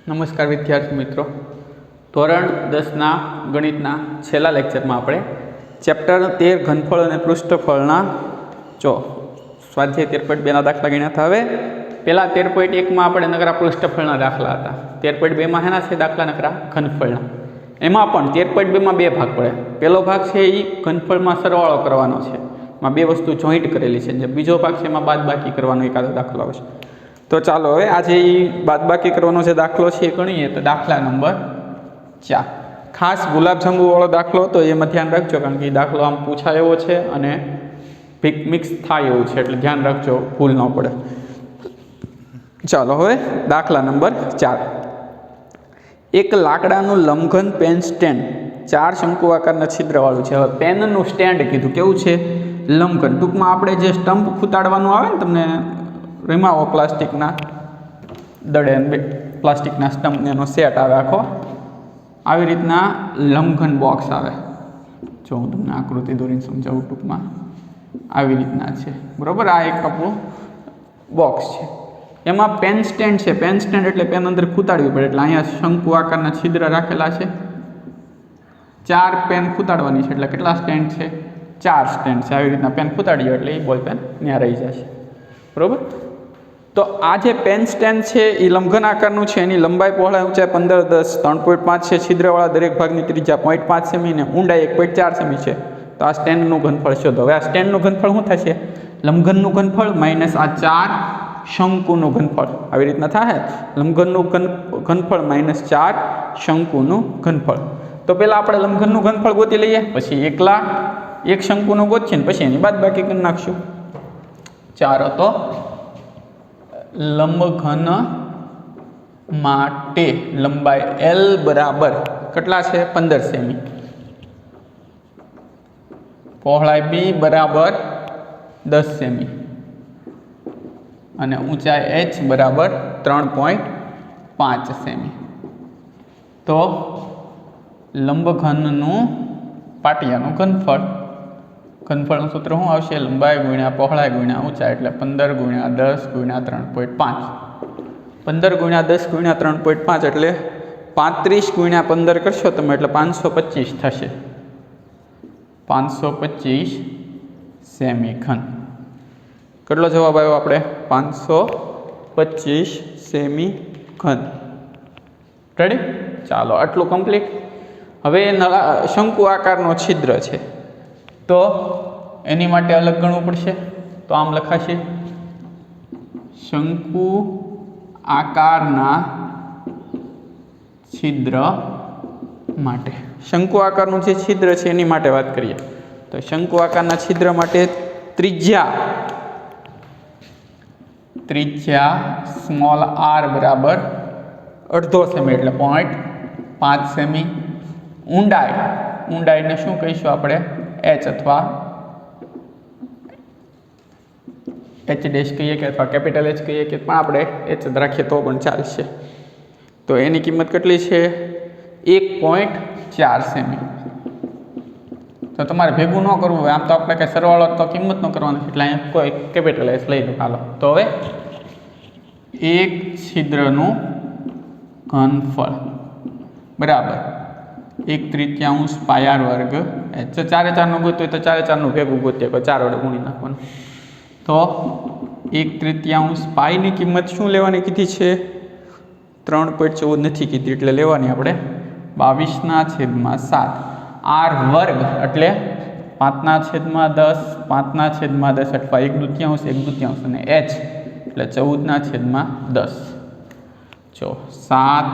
નમસ્કાર વિદ્યાર્થી મિત્રો, ધોરણ 10ના ગણિતના છેલ્લા લેક્ચરમાં આપણે ચેપ્ટર 13 ઘનફળ અને પૃષ્ઠફળના સ્વાધ્યાય 13.2ના દાખલા ગણ્યા હતા. હવે પહેલાં 13.1માં આપણે નકરા પૃષ્ઠફળના દાખલા હતા. 13.2માં હેના છે દાખલા નકરા ઘનફળના. એમાં પણ 13.2માં બે ભાગ પડે. પહેલો ભાગ છે એ ઘનફળમાં સરવાળો કરવાનો છે, એમાં બે વસ્તુ જોઈન્ટ કરેલી છે. જે બીજો ભાગ છે એમાં બાદબાકી કરવાનો એકાદો દાખલો આવશે. તો ચાલો હવે આજે એ બાદબાકી કરવાનો જે દાખલો છે એ ગણીએ. તો દાખલા નંબર 4 ખાસ ગુલાબજાંબુવાળો દાખલો હતો, એમાં ધ્યાન રાખજો, કારણ કે એ દાખલો આમ પૂછાય એવો છે અને મિક્સ થાય એવું છે, એટલે ધ્યાન રાખજો, ભૂલ ન પડે. ચાલો હવે દાખલા નંબર 4. એક લાકડાનું લંબઘન પેન સ્ટેન્ડ 4 શંકુ આકારના છિદ્રવાળું છે. હવે પેનનું સ્ટેન્ડ કીધું કેવું છે? લંબઘન. ટૂંકમાં આપણે જે સ્ટમ્પ ખૂતાડવાનું આવે ને, તમને રીમાવો પ્લાસ્ટિકના દડે પ્લાસ્ટિકના સ્ટમ્પને એનો સેટ આવે આખો, આવી રીતના લંબઘન બોક્સ આવે. જો હું તમને આકૃતિ દોરીને સમજાવું. ટૂંકમાં આવી રીતના છે, બરાબર. આ એક આપણું બોક્સ છે, એમાં પેન સ્ટેન્ડ છે. પેન સ્ટેન્ડ એટલે પેન અંદર ખૂતાડવી પડે, એટલે અહીંયા શંકુ આકારના છિદ્ર રાખેલા છે. 4 પેન ખૂતાડવાની છે, એટલે કેટલા સ્ટેન્ડ છે? 4 સ્ટેન્ડ છે. આવી રીતના પેન ખૂતાડીએ એટલે એ બોલ પેન ત્યાં રહી જશે, બરાબર. તો આ જે પેન સ્ટેન્ડ છે એ લંબઘન આકારનું છે. એની લંબાઈ, પહોળાઈ, ઊંચાઈ 15, 10, 3.5 છે. છિદ્રવાળા દરેક ભાગની ત્રિજ્યા 0.5 સેમી ને ઊંડાઈ 1.4 સેમી છે. તો આ સ્ટેન્ડનું ઘનફળ શોધો. હવે આ સ્ટેન્ડનું ઘનફળ શું થશે? લંબઘનનું ઘનફળ માઇનસ આ 4 શંકુનું ઘનફળ. આવી રીતના થાય. લંબઘનનું ઘનફળ માઇનસ 4 શંકુનું ઘનફળ. તો પહેલાં આપણે લંબઘનનું ઘનફળ ગોતી લઈએ, પછી એકલા એક શંકુનું ગોતીએ ને પછી એની બાદબાકી કરી નાખશું. 4 હતો લંબઘન માટે લંબાઈ L બરાબર કેટલા છે? 15 સેમી. પહોળાઈ B બરાબર 10 સેમી અને ઊંચાઈ H બરાબર 3.5 સેમી. તો લંબઘનનું પાટિયાનું ઘનફળનું સૂત્ર શું આવશે? લંબાઈ ગુણ્યા પહોળાઈ ગુણ્યા ઊંચાઈ, એટલે 15 ગુણ્યા 10 ગુણ્યા 3.5. 15 ગુણ્યા 10 ગુણ્યા 3.5 એટલે 35 ગુણ્યા 15 કરશો તમે એટલે 525 થશે. 525 સેમી ઘન. કેટલો જવાબ આવ્યો આપણે? 525 સેમી ઘન. રેડી? ચાલો આટલું કમ્પ્લીટ. હવે શંકુ આકારનો છિદ્ર છે, તો એની માટે અલગ ગણવું પડશે. તો આમ લખાશે, શંકુ આકારના છિદ્ર માટે. શંકુ આકારનું જે છિદ્ર છે એની માટે વાત કરીએ તો શંકુ આકારના છિદ્ર માટે ત્રિજ્યા સ્મોલ r બરાબર અડધો સેમી એટલે 0.5 સેમી. ઊંડાઈને શું કહીશું આપણે? h અથવા h ડેશ કહીએ કે અથવા કેપિટલ H કહીએ કે, પણ આપણે h જ રાખીએ તો પણ ચાલશે. તો એની કિંમત કેટલી છે? 1.4 સેમી. તો તમારે ભેગું ન કરવું હોય, આમ તો આપણે કંઈ સરવાળો તો કિંમત ન કરવાની, એટલે અહીંયા કોઈ કેપિટલ H લઈ લો. હાલો, તો હવે એક છિદ્રનું ઘનફળ બરાબર 1/3 પાય r વર્ગ h. જો 4 નું ગોત્યું તો 4 નું ભેગું ગોતીએ, 4 વડે ગુણી નાખવાનું. તો 1/3 પાયની કિંમત શું લેવાની કીધી છે? 3.14 નથી કીધી, એટલે લેવાની આપણે 22/7. r વર્ગ એટલે 5/10, 5/10 અથવા 1/2 અને h એટલે 14/10. જો 7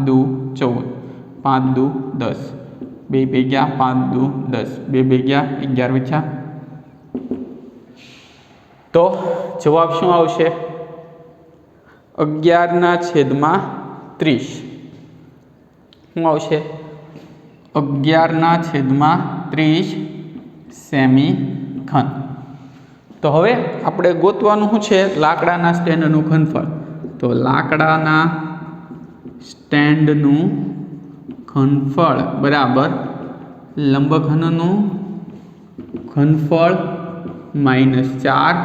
દુ 14, 5 દુ 10, 2 ભેગ્યા 5 દુ 10, 2 ભેગ્યા 11 વચ્ચા. તો જવાબ શું આવશે? 11/30. શું આવશે? 11/30 સેમી ઘન. તો હવે આપણે ગોતવાનું શું છે? લાકડાના સ્ટેન્ડનું ઘનફળ. તો લાકડાના સ્ટેન્ડનું ઘનફળ બરાબર લંબઘનનું ઘનફળ માઇનસ 4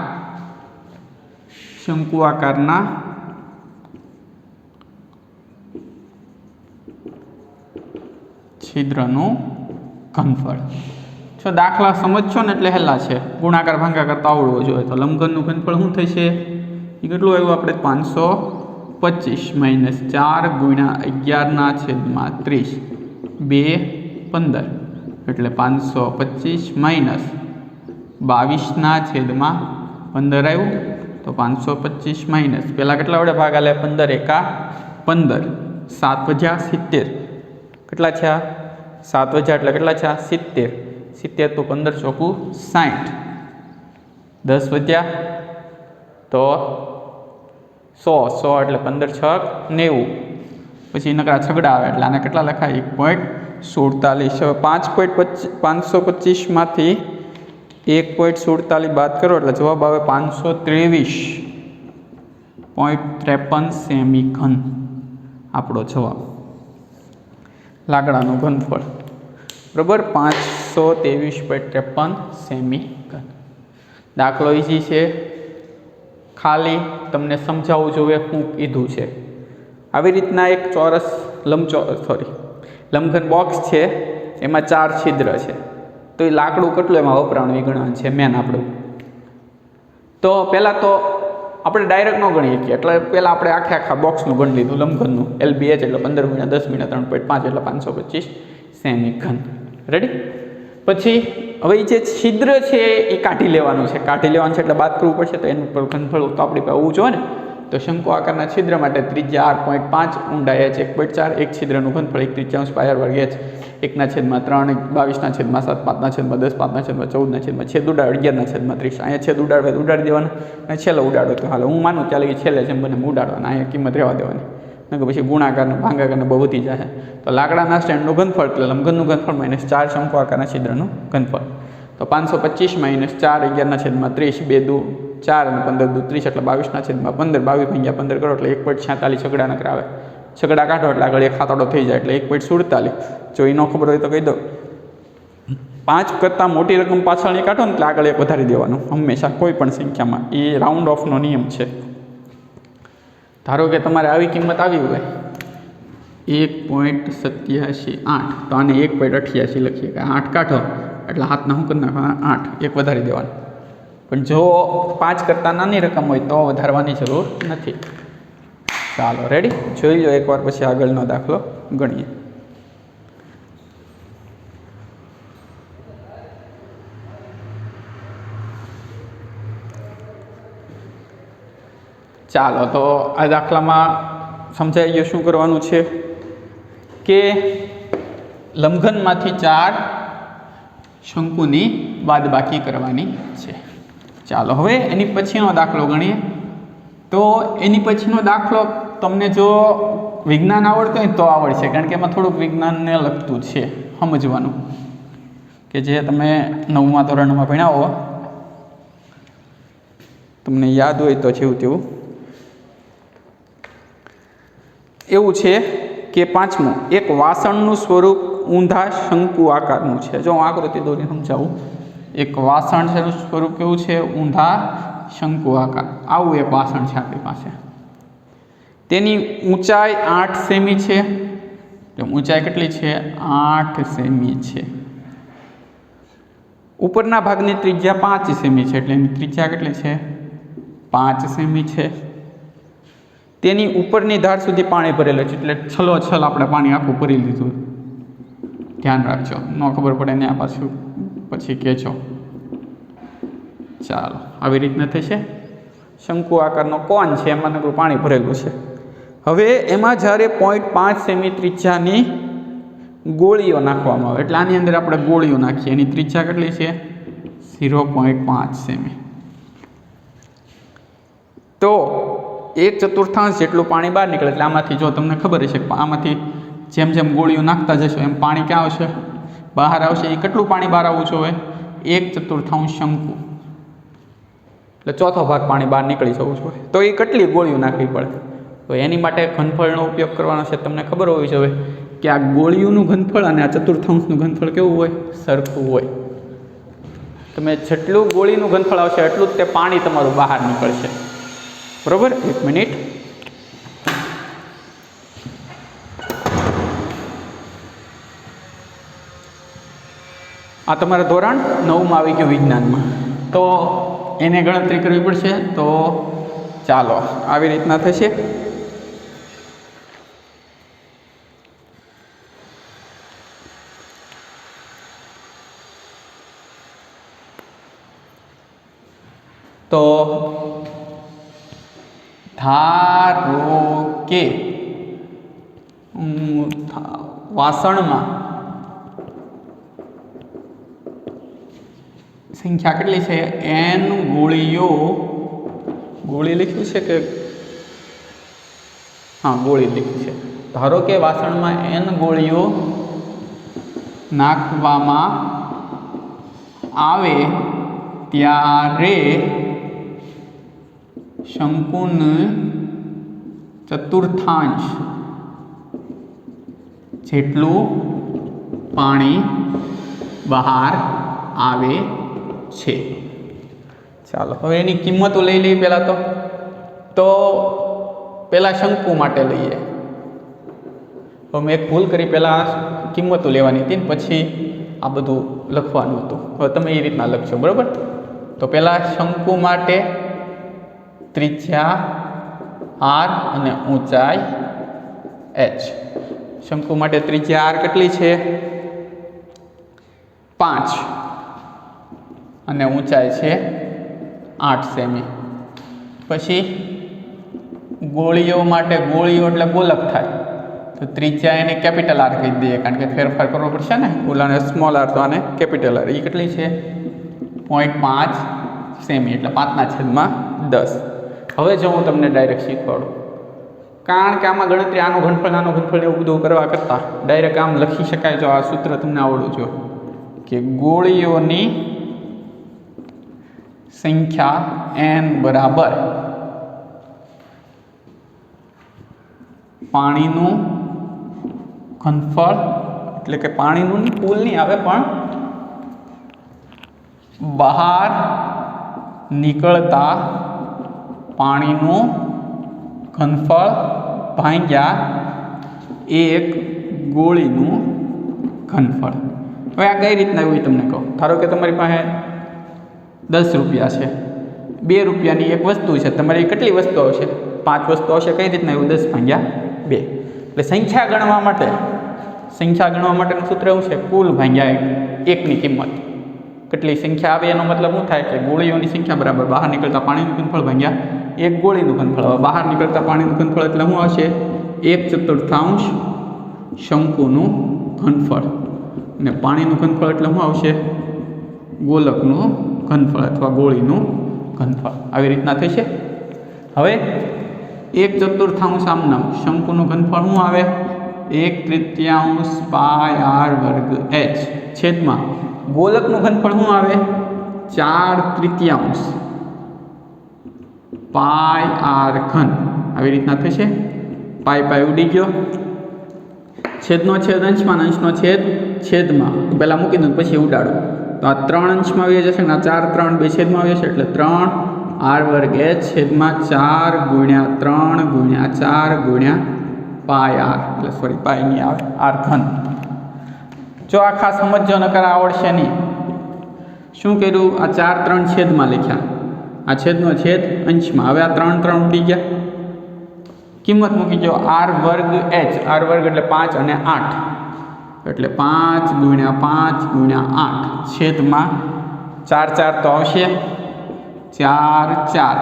શંકુ આકારના છિદ્રનું ઘનફળ। જો દાખલા સમજશો ને એટલે હેલા છે, ગુણાકાર ભાગાકાર તો આવડવો જોઈએ। તો લંબઘનનું ઘનફળ શું થશે? એ કેટલું આવ્યું આપણે? 525 - 4 × 11/30 2 15 એટલે 525 - 22/15 આવ્યું। તો 525 પહેલાં કેટલા વડે ભાગ આલે? 15 એકા 15, 7 વધ્યા 70, કેટલા થયા? 7 વધ્યા એટલે કેટલા થયા? 70, 70 તો 15 ચોકું 60, 10 વધ્યા તો 100, 100 એટલે 15 છક 90, પછી નકરા છગડા આવે એટલે આને કેટલા લખાય? 1.47। 525માંથી 1.47 બાદ કરો એટલે જવાબ આવે 523.53 સેમી ઘન આપણો જવાબ, લાકડાનું ઘનફળ, બરાબર, 523.53 સેમી ઘન। દાખલો ઈઝી છે, ખાલી તમને સમજાવવું જોઈએ શું કીધું છે। આવી રીતના એક ચોરસ લંબઘન બોક્સ છે, એમાં 4 છિદ્ર છે, તો એ લાકડું કેટલું એમાં વપરાણું એ ગણવાનું છે મેન આપણું। તો પહેલાં તો આપણે ડાયરેક્ટ ન ગણી શકીએ, એટલે પહેલાં આપણે આખા બોક્સનું ગણી લીધું લંબઘનનું, LBH એટલે 15 × 10 × 3.5 એટલે 525 સેમી ઘન। રેડી? પછી હવે એ જે છિદ્ર છે એ કાઢી લેવાનું છે, એટલે બાદ કરવું પડશે, તો એનું ઘનફળ તો આપણી પાસે હોવું જોઈએ ને। તો શંકુ આકારના છિદ્ર માટે ત્રિજ્યા 8.5, ઊંડાઈ h 1.4, એક છિદ્રનું ઘનફળ 1/3 પાયર વર્ગ h 1/3, 22/7, 5/10, 5/14, છેદ ઉડાડો 11/30, અહીંયા છેદ ઉડાડવા ઉડાડી દેવાના, અને છેલ્લે ઉડાડો તો હાલો, હું માનું ચાલે કે છેલ્લે જેમ બને ઉડાડવાના, અહીંયા કિંમત રહેવા દેવાની, નહીં પછી ગુણાકારને ભાગાકારને બહુ વધી જાય। તો લાકડાના સ્ટેન્ડનું ઘનફળ એટલે લંબઘનનું ઘનફળ -4 શંકુ આકારના છિદ્રનું ઘનફળ, તો 525 - 4 11/30, 2 દુ 4 અને 15 દુ 30 એટલે 22/15, 22 × 15 કરો એટલે 1.46 છગડા નકરા આવે, છગડા કાઢો એટલે આગળ એક ખાતડો થઈ જાય એટલે 1.47। જો એ ન ખબર હોય તો કહી દો, 5 કરતાં મોટી રકમ પાછળની કાઢો ને એટલે આગળ એક વધારી દેવાનું હંમેશા કોઈ પણ સંખ્યામાં, એ રાઉન્ડ ઓફનો નિયમ છે। ધારો કે તમારે આવી કિંમત આવી હોય 1.87 તો આને 1.88 લખીએ કે 8 કાઢો એટલે હાથના શું કરી નાખવાના? 8, એક વધારી દેવાનું। પણ જો 5 કરતાં નાની રકમ હોય તો વધારવાની જરૂર નથી। ચાલો રેડી, જોઈ લો એકવાર, પછી આગળનો દાખલો ગણીએ। ચાલો, તો આ દાખલામાં સમજાઈ ગયું શું કરવાનું છે કે લંબઘનમાંથી 4 શંકુની બાદબાકી કરવાની છે। ચાલો હવે એની પછીનો દાખલો ગણીએ। તો એની પછીનો દાખલો તમને જો વિજ્ઞાન આવડતું હોય તો આવડશે, કારણ કે એમાં થોડુંક વિજ્ઞાનને લગતું છે સમજવાનું, કે જે તમે 9મા ધોરણમાં ભણ્યા હો, તમને યાદ હોય તો જેવું તેવું। એવું છે કે 5મું, એક વાસણનું સ્વરૂપ ઊંધા શંકુ આકારનું છે। જો હું આકૃતિ દોરીને સમજાવું, એક વાસણ છે એનું સ્વરૂપ કેવું છે? ઊંધા શંકુ આકાર, આવું એક વાસણ છે આપણી પાસે, તેની ઊંચાઈ 8 સેમી છે, તો ઊંચાઈ કેટલી છે? 8 સેમી છે। ઉપરના ભાગની ત્રિજ્યા 5 સેમી છે, એટલે એની ત્રિજ્યા કેટલી છે? 5 સેમી છે। તેની ઉપરની ધાર સુધી પાણી ભરેલું છે, એટલે છલોછલ આપણે પાણી આખું ભરી લીધું, ધ્યાન રાખજો, ન ખબર પડે ને આ પાછું પછી કહેજો। ચાલો, આવી રીતના થશે। શંકુ આકારનો કોન છે, એમાં નકરું પાણી ભરેલું છે। હવે એમાં જ્યારે 0.5 સેમી ત્રિજ્યાની ગોળીઓ નાખવામાં આવે, એટલે આની અંદર આપણે ગોળીઓ નાખીએ, એની ત્રિજ્યા કેટલી છે? 0.5 સેમી। તો 1/4 જેટલું પાણી બહાર નીકળે, એટલે આમાંથી જો તમને ખબર હશે આમાંથી જેમ જેમ ગોળીઓ નાખતા જશો એમ પાણી ક્યાં આવશે? બહાર આવશે। એ કેટલું પાણી બહાર આવવું જોઈએ? 1/4 શંકુ, એટલે ચોથો ભાગ પાણી બહાર નીકળી જવું જોઈએ। તો એ કેટલી ગોળીઓ નાખવી પડે? તો એની માટે ઘનફળનો ઉપયોગ કરવાનો છે। તમને ખબર હોવી જોઈએ કે આ ગોળીઓનું ઘનફળ અને આ 1/4નું ઘનફળ કેવું હોય? સરખું હોય। તમે જેટલું ગોળીનું ઘનફળ આવશે એટલું જ તે પાણી તમારું બહાર નીકળશે, બરોબર? 1 મિનિટ, આ તમારા ધોરણ 9માં આવી ગયું વિજ્ઞાનમાં, તો એને ગણતરી કરવી પડશે. તો ચાલો આવી રીતના થશે. તો ધારો કે વાસણમાં સંખ્યા કેટલી છે? n ગોળીઓ. ગોળી લખ્યું છે કે હા ગોળી લખ્યું છે. ધારો કે વાસણમાં n ગોળીઓ નાખવામાં આવે ત્યારે શંકુનું ચતુર્થાંશ જેટલું પાણી બહાર આવે છે. ચાલો હવે એની કિંમતો લઈ લઈએ. તો પહેલાં શંકુ માટે લઈએ. હવે મેં એક ભૂલ કરી, પહેલાં કિંમતો લેવાની હતી ને પછી આ બધું લખવાનું હતું. હવે તમે એ રીતના લખશો, બરાબર? તો પહેલાં શંકુ માટે ત્રિજ્યા r અને ઊંચાઈ h. શંકુ માટે ત્રિજ્યા r કેટલી છે? 5 અને ઊંચાઈ છે 8 સેમી. પછી ગોળીઓ માટે, ગોળીઓ એટલે ગોલક થાય, તો ત્રિજ્યા એને કેપિટલ R કહી દઈએ, કારણ કે ફેરફાર કરવો પડશે ને. ઓલાને સ્મોલ r તો આને કેપિટલ R. એ કેટલી છે? 0.5 સેમી, એટલે 5/10. હવે જો હું તમને ડાયરેક્ટ શીખવાડું, કારણ કે આમાં ગણતરી આનો ઘનફળ એવું બધું કરવા કરતાં ડાયરેક્ટ આમ લખી શકાય. જો આ સૂત્ર તમને આવડવું જો કે ગોળીઓની સંખ્યા n બરાબર પાણીનું ઘનફળ, એટલે કે પાણીનું કુલ નહીં આવે પણ બહાર નીકળતા પાણીનું ઘનફળ ભાગ્યા એક ગોળીનું ઘનફળ. હવે આ કઈ રીતના એવું તમને કહું. ધારો કે તમારી પાસે 10 રૂપિયા છે, 2 રૂપિયાની એક વસ્તુ છે. તમારી કેટલી વસ્તુ આવશે? 5 વસ્તુ આવશે. કઈ રીતના એવું? 10/2. એટલે સંખ્યા ગણવા માટેનું સૂત્ર એવું છે, કુલ ભાગ્યા એકની કિંમત. કેટલી સંખ્યા આવે એનો મતલબ શું થાય કે ગોળીઓની સંખ્યા બરાબર બહાર નીકળતા પાણીનું ઘનફળ ભાગ્યા એક ગોળીનું ઘનફળ. હવે બહાર નીકળતા પાણીનું ઘનફળ એટલે શું આવશે? 1/4 શંકુનું ઘનફળ, અને પાણીનું ઘનફળ એટલે શું આવશે? ગોલકનું ઘનફળ અથવા ગોળીનું ઘનફળ. આવી રીતના થશે. હવે 1/4 આમનામ શંકુનું ઘનફળ શું આવે? 1/3 પાઈ r વર્ગ h છેદમાં ગોલકનું ઘનફળ શું આવે? 4/3 પાઈ r ઘન. આવી રીતના થશે. પાઈ ઉડી ગયો. છેદનો છેદ અંશમાં, અંશનો છેદ છેદમાં. પહેલાં મૂકી દઉં પછી ઉડાડો. તો આ 3 અંશમાં આવી જશે ને આ 4 3 2 છેદમાં આવી જશે, એટલે 3 r વર્ગ h છેદમાં 4 × 3 × 4 × પાઈ r, એટલે સોરી પાઈ નહીં આવે, r ઘન. જો આ ખાસ સમજો, નકર આવડશે નહીં. શું કર્યું? આ 4 3 છેદમાં લખ્યા, આ છેદનો છેદ અંશમાં. હવે આ 3 3 ઉડી ગયા. કિંમત મૂકી જો r વર્ગ h. r વર્ગ એટલે 5 અને 8, એટલે 5 × 5 × 8 છેદમાં 4 4 તો આવશે, 4 4.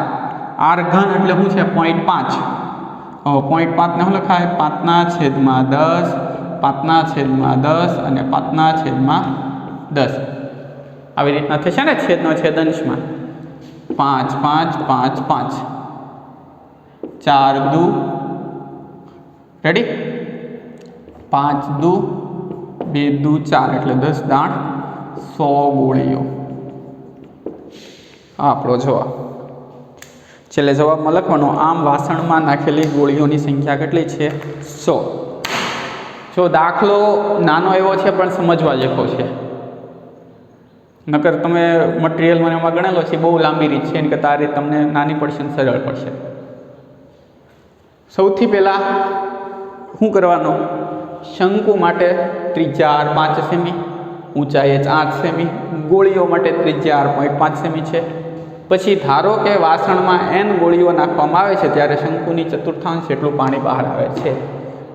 r ઘન એટલે શું છે? 0.5. હવે 0.5 ને શું લખાય? 5/10, 5/10 અને 5/10. આવી રીતના થશે ને છેદનો છેદ અંશમાં. 5 5 5 5 4 2 રેડી, 5 2 2 2 4, એટલે 10 દાણ 100 ગોળીઓ. આપણો જવાબ. છેલ્લે જવાબમાં લખવાનો, આમ વાસણમાં નાખેલી ગોળીઓની સંખ્યા કેટલી છે? 100. જો દાખલો નાનો એવો છે પણ સમજવા જેવો છે. નકર તમે મટીરિયલ મને એમાં ગણેલો છે, બહુ લાંબી રીત છે, કે તારી તમને નાની પડશે ને સરળ પડશે. સૌથી પહેલાં શું કરવાનું? શંકુ માટે ત્રિજ્યા r 5 સેમી, ઊંચાઈ h 8 સેમી, ગોળીઓ માટે ત્રિજ્યા 8.5 સેમી છે। પછી ધારો કે વાસણમાં n ગોળીઓ નાખવામાં આવે છે ત્યારે શંકુની ચતુર્થાંશ જેટલું પાણી બહાર આવે છે।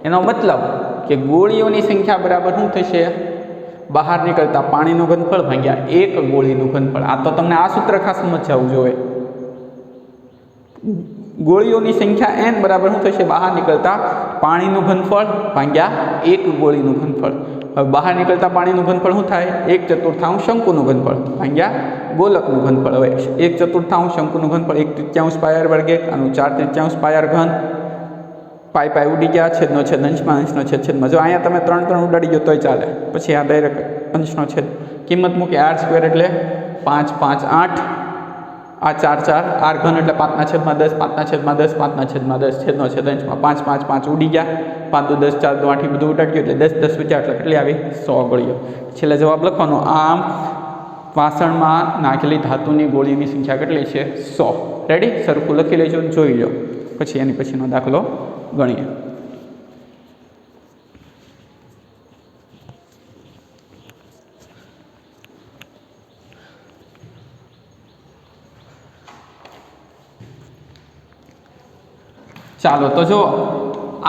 એનો મતલબ કે ગોળીઓની સંખ્યા બરાબર શું થશે? બહાર નીકળતા પાણીનું ઘનફળ ભાગ્યા એક ગોળીનું ઘનફળ। આ તો તમને આ સૂત્ર ખાસ સમજાવવું જોઈએ। ગોળીઓની સંખ્યા n બરાબર શું થશે? બહાર નીકળતા પાણીનું ઘનફળ ભાગ્યા એક ગોળીનું ઘનફળ। હવે બહાર નીકળતા પાણીનું ઘનફળ શું થાય? 1/4 શંકુનું ઘનફળ ભાગ્યા ગોલકનું ઘનફળ। હવે 1/4 શંકુનું ઘનફળ 1/3 પાય r વર્ગ 1, આનું 4/3 પાય r ઘન, પાય ઉડી ગયા, છેદનો છેદ અંશમાં, અંશનો છેદ છેદમાં। જો અહીંયા તમે 3 ઉડાડી ગયો તોય ચાલે, પછી આ ડાયરેક્ટ અંશનો છેદ, કિંમત મૂકી r² એટલે 5 5 8, આ 4 4, r ઘન એટલે 5/10, 5/10, 5/10, છેદનો છેદ અંશમાં, 5 5 5 ઉડી ગયા, 5 2 10 4 2 8 બધું ઉડાડી ગયું એટલે 10 10 વિચાર એટલે કેટલી આવી? 100 ગોળીઓ। છેલ્લે જવાબ લખવાનો। આમ વાસણમાં નાખેલી ધાતુની ગોળીની સંખ્યા કેટલી છે? 100। રેડી? સરખું લખી લેજો, જોઈ લો, પછી એની પછીનો દાખલો ગણીએ। ચાલો તો જો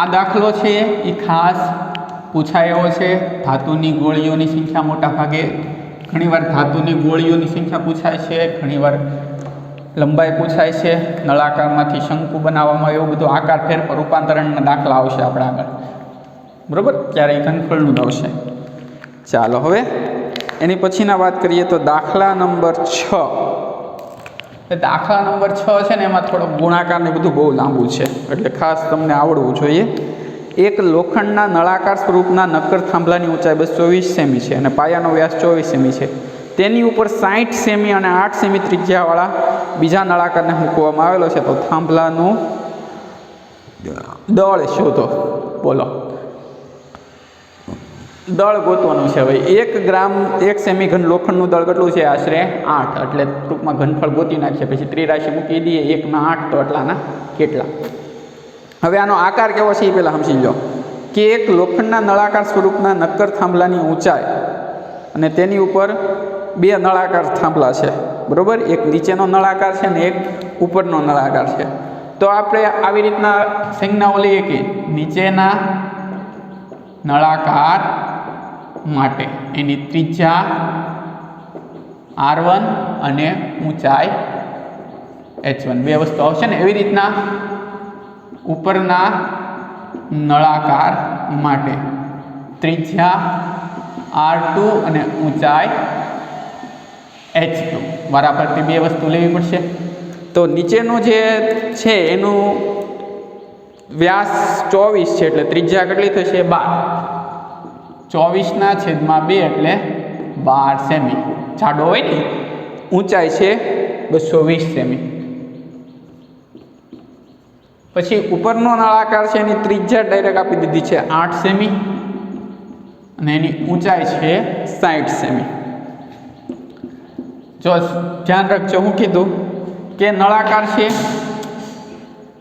આ દાખલો છે એ ખાસ પૂછાયો છે। ધાતુની ગોળીઓની સંખ્યા મોટા ભાગે ઘણીવાર ધાતુની ગોળીઓની સંખ્યા પૂછાય છે, ઘણીવાર લંબાઈ પૂછાય છે, નળાકારમાંથી શંકુ બનાવવામાં એવું બધું આકાર ફેરફાર રૂપાંતરણના દાખલા આવશે આપણે આગળ, બરાબર? ત્યારે એ ઘનફળનું જ આવશે। ચાલો હવે એની પછીના વાત કરીએ તો દાખલા નંબર 6। દાખલા નંબર 6 છે ને એમાં થોડો ગુણાકાર ને બધું બહુ લાંબુ છે, એટલે ખાસ તમને આવડવું જોઈએ। એક લોખંડના નળાકાર સ્વરૂપના નક્કર થાંભલાની ઊંચાઈ 220 સેમી છે અને પાયાનો વ્યાસ 24 સેમી છે। તેની ઉપર 60 સેમી અને 8 સેમી ત્રિજ્યાવાળા બીજા નળાકારને મૂકવામાં આવેલો છે, તો થાંભલાનું દળ શોધો। બોલો, દળ ગોતવાનું છે। હવે 1 ગ્રામ 1 સેમી ઘન લોખંડનું દળ કેટલું છે? આશરે 8, એટલે ટૂંકમાં ઘનફળ ગોતી નાખીએ, પછી ત્રિરાશિ મૂકી દઈએ, 1 8 તો એટલાના કેટલા? હવે આનો આકાર કેવો છે એ પહેલાં સમજી લો કે એક લોખંડના નળાકાર સ્વરૂપના નક્કર થાંભલાની ઊંચાઈ અને તેની ઉપર 2 નળાકાર થાંભલા છે, બરાબર? એક નીચેનો નળાકાર છે ને એક ઉપરનો નળાકાર છે। તો આપણે આવી રીતના સંજ્ઞાઓ લઈએ કે નીચેના નળાકાર માટે એની ત્રિજ્યા r1 અને ઊંચાઈ h1, 2 વસ્તુ આવશે ને। એવી રીતના ઉપરના નળાકાર માટે ત્રિજ્યા r2 અને ઊંચાઈ h2, વારાફરતી 2 વસ્તુ લેવી પડશે। તો નીચેનું જે છે એનું વ્યાસ 24 છે, એટલે ત્રિજ્યા કેટલી થશે? 12। 24/2 એટલે 12 સેમી જાડો હોય ને। ઊંચાઈ છે 220 સેમી। પછી ઉપરનો નળાકાર છે એની ત્રિજ્યા ડાયરેક્ટ આપી દીધી છે 8 સેમી અને એની ઊંચાઈ છે 60 સેમી। જો ધ્યાન રાખજો, હું કીધું કે નળાકાર છે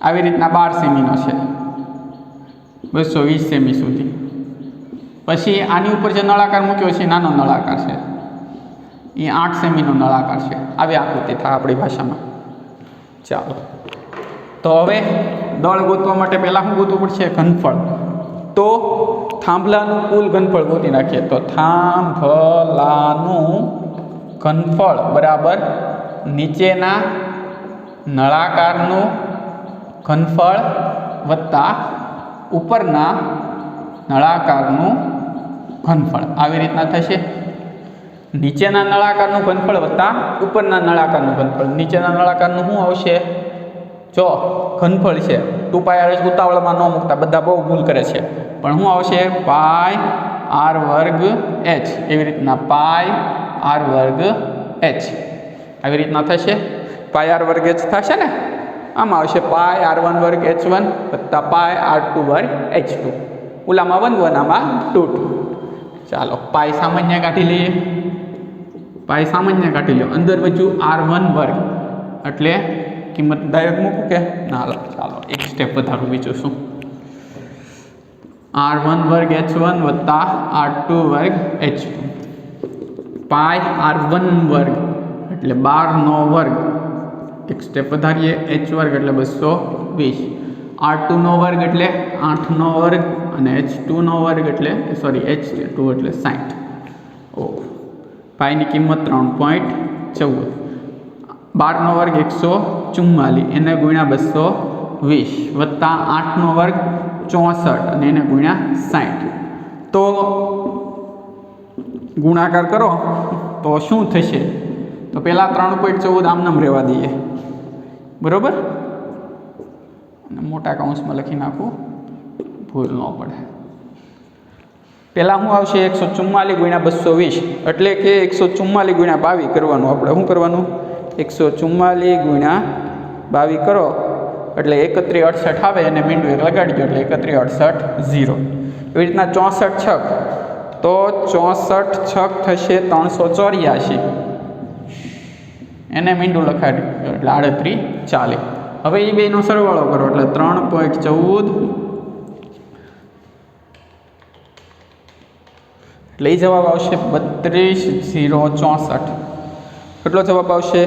આવી રીતના 12 સેમીનો છે, 220 સેમી સુધી। પછી આની ઉપર જે નળાકાર મૂક્યો છે નાનો નળાકાર છે, એ 8 સેમીનો નળાકાર છે। આવી આકૃતિ થાય આપણી ભાષામાં। ચાલો તો હવે દળ ગોતવા માટે પહેલાં શું ગોતવું પડશે? ઘનફળ। તો થાંભલાનું કુલ ઘનફળ ગોતી નાખીએ તો થાંભલાનું ઘનફળ બરાબર નીચેના નળાકારનું ઘનફળ વત્તા ઉપરના નળાકારનું ઘનફળ, આવી રીતના થશે। નીચેના નળાકારનું ઘનફળ વત્તા ઉપરના નળાકારનું ઘનફળ। નીચેના નળાકારનું શું આવશે? જો ઘનફળ છે 2πr ઉતાવળમાં ન મૂકતા, બધા બહુ ભૂલ કરે છે, પણ શું આવશે? પાય r વર્ગ h, એવી રીતના પાય r વર્ગ h આવી રીતના થશે। પાય r વર્ગ h થશે ને, આમાં આવશે પાય r1 વર્ગ h1 વત્તા પાય r2 વર્ગ h2, ઓલામાં 1 1 આમાં 2 2। ચાલો પાય સામાન્ય કાઢી લઈએ। પાય સામાન્ય કાઢી લો, અંદર વધ્યું r1 વર્ગ, એટલે કિંમત ડાયરેક્ટ મૂકું કે ના? ચાલો એક સ્ટેપ વધારું, બીજું શું? r1 વર્ગ h1 વત્તા r2 વર્ગ h2 πr1 વર્ગ એટલે 12નો વર્ગ, એક સ્ટેપ વધારીએ h વર્ગ એટલે 220, r2નો વર્ગ એટલે 8નો વર્ગ અને h2નો વર્ગ એટલે h2 એટલે 60. પાઈની કિંમત 3.14, 12નો વર્ગ 144 એને ગુણ્યા 220 વત્તા 8નો વર્ગ 64 અને એને ગુણ્યા 60. તો ગુણાકાર કરો તો શું થશે? તો પહેલાં 3.14 આમનામ રહેવા દઈએ, બરાબર, અને મોટા કૌંસમાં લખી નાખું, ભૂલ ન પડે. પહેલાં શું આવશે? 144 ગુણ્યા 220 એટલે કે 144 ગુણ્યા 22 કરવાનું. આપણે શું કરવાનું? 144 ગુણ્યા 22 કરો એટલે 3168 આવે અને મીંડું એક લગાડી દો એટલે 3168 0. એવી રીતના 64 છક, તો 64 છક થશે 384, એને મીંડું લખાડી દો એટલે 38 ચાલે. હવે એ બેનો સરવાળો કરો એટલે 3.14 એટલે એ જવાબ આવશે 32,064. કેટલો જવાબ આવશે?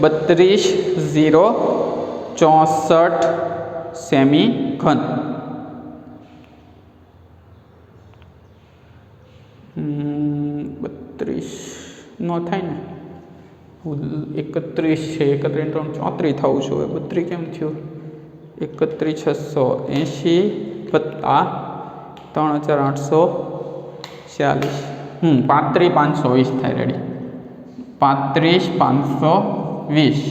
32,064 સેમી ઘન. 32 નો થાય ને, 31 છે, 31 34 થવું જોઈએ, 32 કેમ થયું? 31,680 વત્તા 3,840, 35,520 થાય. રેડી, 35,520.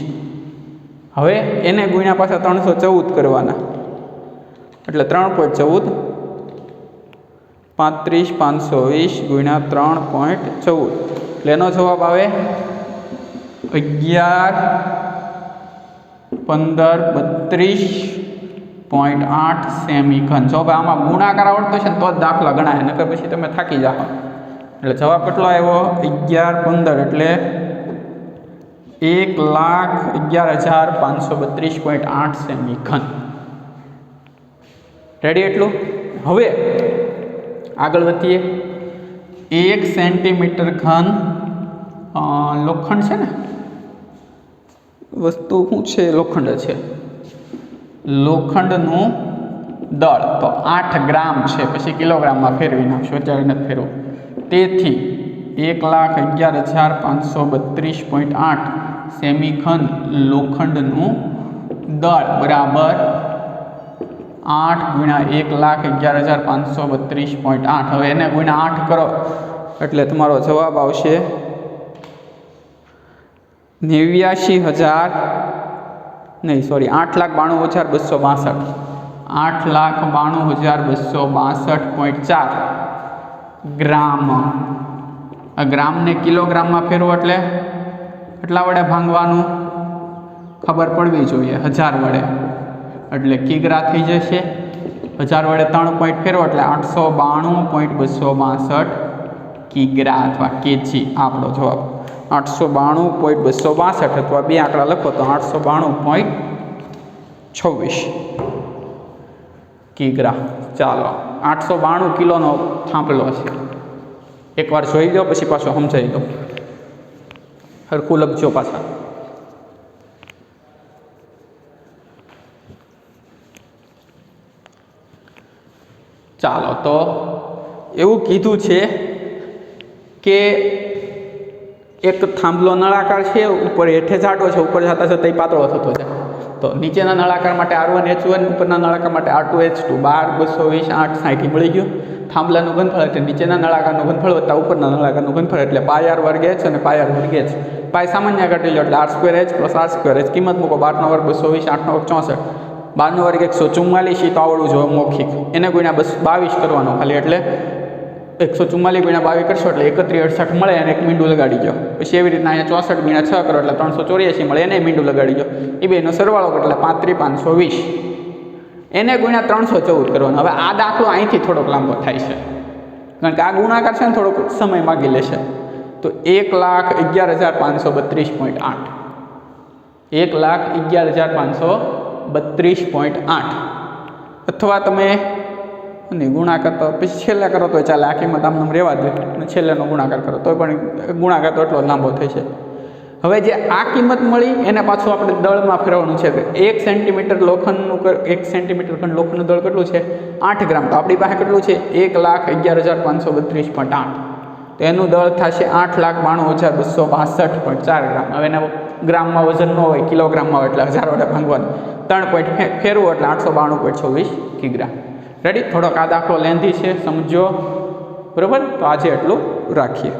હવે એને ગુણ્યા પાછા 314 કરવાના એટલે 3.14, 35,520 ગુણ્યા 3.14 એટલે એનો જવાબ આવે 11,15,32.8 સેમી ઘન. જો ભાઈ આમાં ગુણાકાર આવડતો છે ને તો જ દાખલા ગણાય, નકર પછી તમે થાકી જાઓ. એટલે જવાબ કેટલો આવ્યો? 11,15 એટલે 1,11,532.8 સેમી ઘન. રેડી? એટલું. હવે આગળ વધીએ. 1 સેન્ટીમીટર ઘન લોખંડ છે ને, વસ્તુ શું છે? લોખંડ છે. લોખંડનું દળ તો 8 ગ્રામ છે, પછી કિલોગ્રામમાં ફેરવી નાખશો, અત્યારે નથી ફેરવું. તેથી 1,11,532.8 સેમી ઘન લોખંડનું દળ બરાબર 8 ગુણ્યા 1,11,532.8. હવે એને ગુણ્યા 8 કરો એટલે તમારો જવાબ આવશે 8,92,262. 8,92,262.4 ગ્રામ. આ ગ્રામને કિલોગ્રામમાં ફેરવો એટલે કેટલા વડે ભાંગવાનું ખબર પડવી જોઈએ, 1000 વડે, એટલે કિગ્રા થઈ જશે. 1000 વડે 3 પોઈન્ટ ફેરવો એટલે 892.262 કિગ્રા અથવા કેજી. આપણો જવાબ 892.262 અથવા બે આંકડા લખો તો 892.26 કિગ્રા. ચાલો, 892 કિલોનો થાંભલો છે. એકવાર જોઈ દો પછી પાછો સમજાવી દો, સરખું લખજો પાછા. ચાલો, તો એવું કીધું છે કે એક થાંભલો નળાકાર છે, ઉપર હેઠે જાડો છે, ઉપર જતા જતા એ પાતળો થતો જાય. તો નીચેના નળાકાર માટે R1H1, ઉપરના નળાકાર માટે R2H2, 12, 220, 8, 60 મળી ગયું. થાંભલાનું ઘનફળ એટલે નીચેના નળાકારનું ઘનફળ વત્તા ઉપરના નળાકારનું ઘનફળ એટલે πr વર્ગ h અને πr વર્ગ h. પાય સામાન્ય કાઢી લો એટલે r² h + r²h. કિંમત મૂકો 12 નો વર્ગ 220, 8 નો વર્ગ 64, 12 નો વર્ગ 144. તો આવડવું જોઈએ મૌખિક. એને ગુણ્યા 22 કરવાનો ખાલી, એટલે 144 ગુણ્યા 22 કરશો એટલે 3168 મળે અને એક મીંડું લગાડી દો. પછી એવી રીતના અહીંયા 64 ગુણ્યા 6 કરો એટલે 384 મળે, એને મીંડું લગાડી દો. એ બેનો સરવાળો કરો એટલે 35,520. એને ગુણ્યા 314 કરવાનો. હવે આ દાખલો અહીંથી થોડોક લાંબો થાય છે, કારણ કે આ ગુણાકાર છે ને થોડોક સમય માગી લેશે. તો 1,11,532.8, 1,11,532.8 અથવા તમે અને ગુણાકાર તો પછી છેલ્લે કરો તો ચાલે, આ કિંમત આમ નામ રહેવા દે અને છેલ્લેનો ગુણાકાર કરો તો પણ ગુણાકાર તો એટલો લાંબો થશે. હવે જે આ કિંમત મળી એને પાછું આપણે દળમાં ફેરવવાનું છે. 1 સેન્ટીમીટર લોખંડનું 1 સેન્ટીમીટર ઘન લોખંડનું દળ કેટલું છે? 8 ગ્રામ. તો આપણી પાસે કેટલું છે? 1,11,532.8. તો એનું દળ થશે 8,92,262.4 ગ્રામ. હવે એના ગ્રામમાં વજન ન હોય, કિલોગ્રામમાં હોય એટલે 1000 વડે ભાંગવાનું. 3 પોઈન્ટ ફેરવું એટલે 892.26 કિગ્રા. રેડી? થોડોક આ દાખલો લેન્ધી છે, સમજો. બરાબર? તો આજે એટલું રાખીએ.